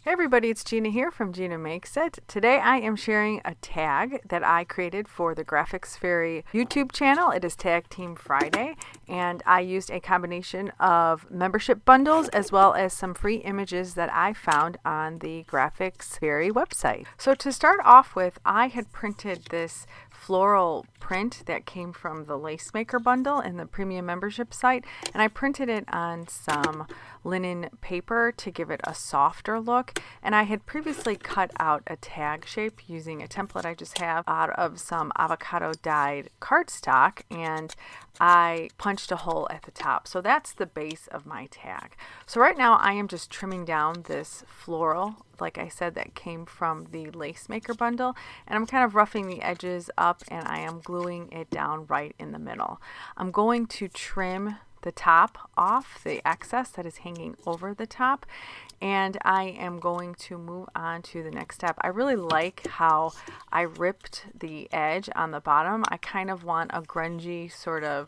Hey everybody, it's Gina here from Gina Makes It. Today I am sharing a tag that I created for the Graphics Fairy YouTube channel. It is Tag Team Friday, and I used a combination of membership bundles as well as some free images that I found on the Graphics Fairy website. So to start off with, I had printed this floral print that came from the Lace Maker bundle in the premium membership site, and I printed it on some linen paper to give it a softer look. And I had previously cut out a tag shape using a template I just have out of some avocado dyed cardstock, and I punched a hole at the top. So that's the base of my tag. So right now I am just trimming down this floral, like I said, that came from the Lace Maker bundle, and I'm kind of roughing the edges up and I am gluing it down right in the middle. I'm going to trim the top off, the excess that is hanging over the top, and I am going to move on to the next step. I really like how I ripped the edge on the bottom. I kind of want a grungy sort of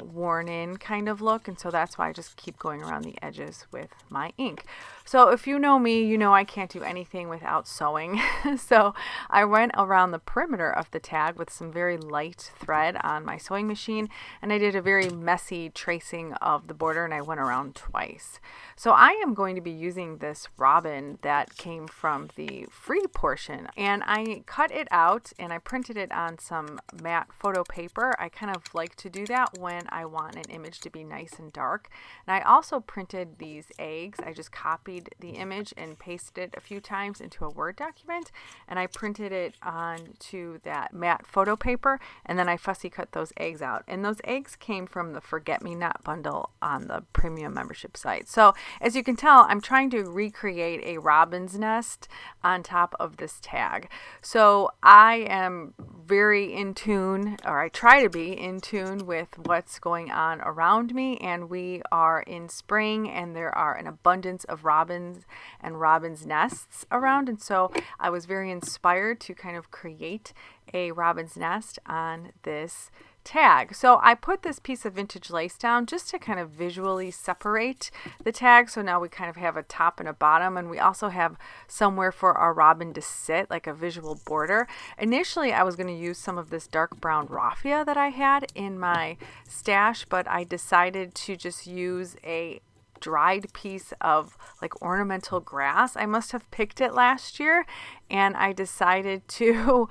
worn in kind of look, and so that's why I just keep going around the edges with my ink. So if you know me, you know I can't do anything without sewing. So I went around the perimeter of the tag with some very light thread on my sewing machine, and I did a very messy tracing of the border, and I went around twice. So I am going to be using this robin that came from the free portion, and I cut it out and I printed it on some matte photo paper. I kind of like to do that when I want an image to be nice and dark. And I also printed these eggs. I just copied the image and pasted it a few times into a Word document, and I printed it onto that matte photo paper, and then I fussy cut those eggs out. And those eggs came from the Forget Me Not bundle on the premium membership site. So as you can tell, I'm trying to recreate a robin's nest on top of this tag. So I am very in tune, or I try to be in tune with what's going on around me, and we are in spring and there are an abundance of robins and robin's nests around, and so I was very inspired to kind of create a robin's nest on this tag. So I put this piece of vintage lace down just to kind of visually separate the tag. So now we kind of have a top and a bottom, and we also have somewhere for our robin to sit, like a visual border. Initially I was going to use some of this dark brown raffia that I had in my stash, but I decided to just use a dried piece of like ornamental grass. I must have picked it last year, and I decided to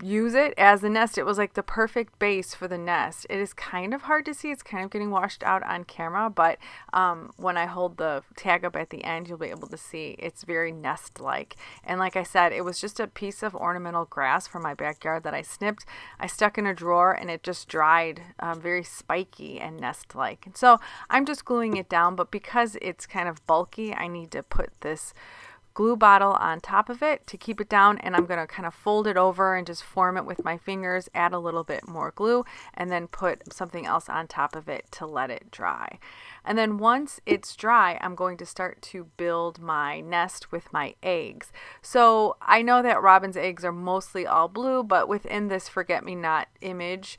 use it as the nest. It was like the perfect base for the nest. It is kind of hard to see. It's kind of getting washed out on camera, but when I hold the tag up at the end, you'll be able to see it's very nest-like. And like I said, it was just a piece of ornamental grass from my backyard that I snipped. I stuck in a drawer, and it just dried very spiky and nest-like. And so I'm just gluing it down, but because it's kind of bulky, I need to put this glue bottle on top of it to keep it down, and I'm going to kind of fold it over and just form it with my fingers, add a little bit more glue, and then put something else on top of it to let it dry. And then once it's dry, I'm going to start to build my nest with my eggs. So I know that robin's eggs are mostly all blue, but within this forget-me-not image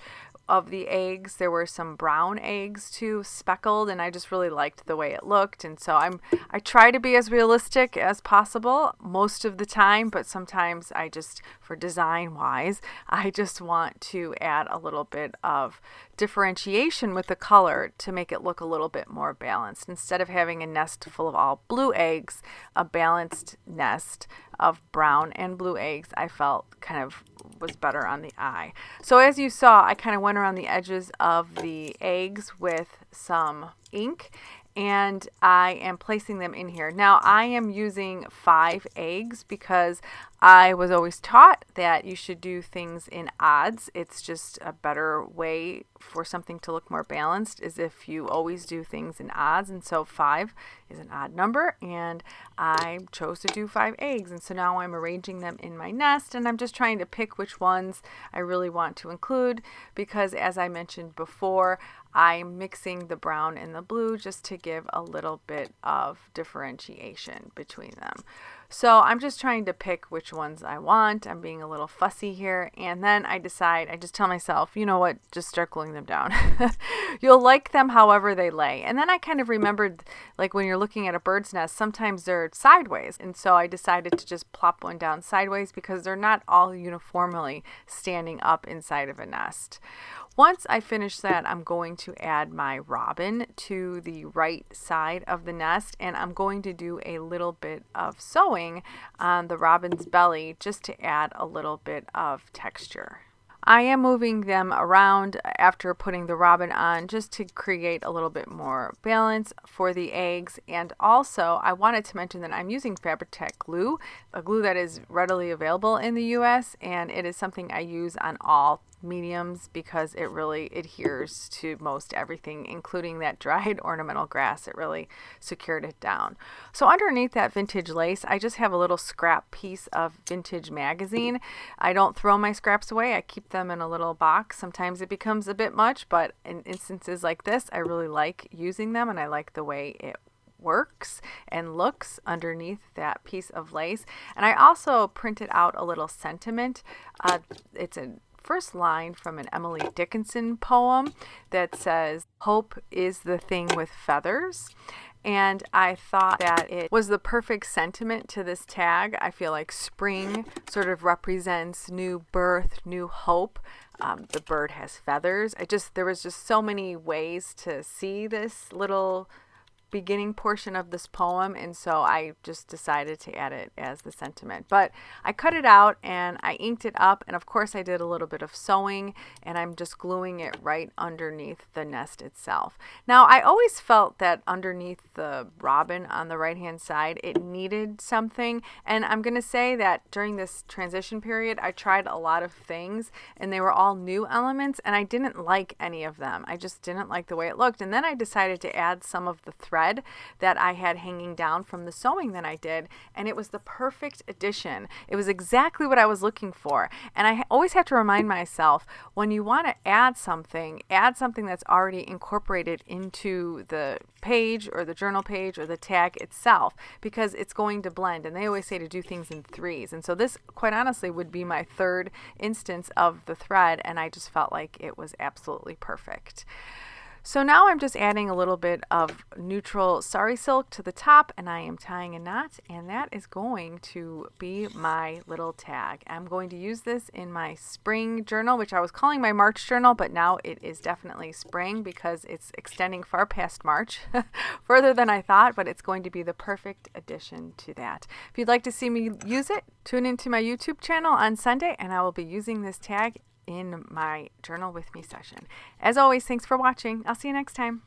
of the eggs, there were some brown eggs too, speckled, and I just really liked the way it looked. And so I try to be as realistic as possible most of the time, but sometimes I just, for design wise, I just want to add a little bit of differentiation with the color to make it look a little bit more balanced. Instead of having a nest full of all blue eggs, a balanced nest of brown and blue eggs I felt kind of was better on the eye. So as you saw, I kind of went around the edges of the eggs with some ink, and I am placing them in here. Now I am using 5 eggs because I was always taught that you should do things in odds. It's just a better way for something to look more balanced is if you always do things in odds. And so 5 is an odd number, and I chose to do 5 eggs. And so now I'm arranging them in my nest, and I'm just trying to pick which ones I really want to include because, as I mentioned before, I'm mixing the brown and the blue just to give a little bit of differentiation between them. So I'm just trying to pick which ones I want. I'm being a little fussy here. And then I just tell myself, you know what, just start gluing them down. You'll like them however they lay. And then I kind of remembered, like when you're looking at a bird's nest, sometimes they're sideways. And so I decided to just plop one down sideways because they're not all uniformly standing up inside of a nest. Once I finish that, I'm going to add my robin to the right side of the nest, and I'm going to do a little bit of sewing on the robin's belly just to add a little bit of texture. I am moving them around after putting the robin on just to create a little bit more balance for the eggs. And also, I wanted to mention that I'm using Fabri-Tac glue, a glue that is readily available in the US, and it is something I use on all mediums because it really adheres to most everything, including that dried ornamental grass. It really secured it down. So underneath that vintage lace, I just have a little scrap piece of vintage magazine. I don't throw my scraps away. I keep them in a little box. Sometimes it becomes a bit much, but in instances like this, I really like using them and I like the way it works and looks underneath that piece of lace. And I also printed out a little sentiment. It's a first line from an Emily Dickinson poem that says, "Hope is the thing with feathers." And I thought that it was the perfect sentiment to this tag. I feel like spring sort of represents new birth, new hope. The bird has feathers. There was just so many ways to see this little beginning portion of this poem, and so I just decided to add it as the sentiment. But I cut it out and I inked it up, and of course I did a little bit of sewing, and I'm just gluing it right underneath the nest itself. Now, I always felt that underneath the robin on the right hand side it needed something, and I'm going to say that during this transition period I tried a lot of things and they were all new elements, and I didn't like any of them. I just didn't like the way it looked, and then I decided to add some of the thread that I had hanging down from the sewing that I did, and it was the perfect addition. It was exactly what I was looking for. And I always have to remind myself, when you want to add something that's already incorporated into the page or the journal page or the tag itself, because it's going to blend. And they always say to do things in threes. And so this, quite honestly, would be my third instance of the thread, and I just felt like it was absolutely perfect. So now I'm just adding a little bit of neutral sari silk to the top, and I am tying a knot, and that is going to be my little tag. I'm going to use this in my spring journal, which I was calling my March journal, but now it is definitely spring because it's extending far past March, further than I thought, but it's going to be the perfect addition to that. If you'd like to see me use it, tune into my YouTube channel on Sunday, and I will be using this tag in my Journal With Me session. As always, thanks for watching. I'll see you next time.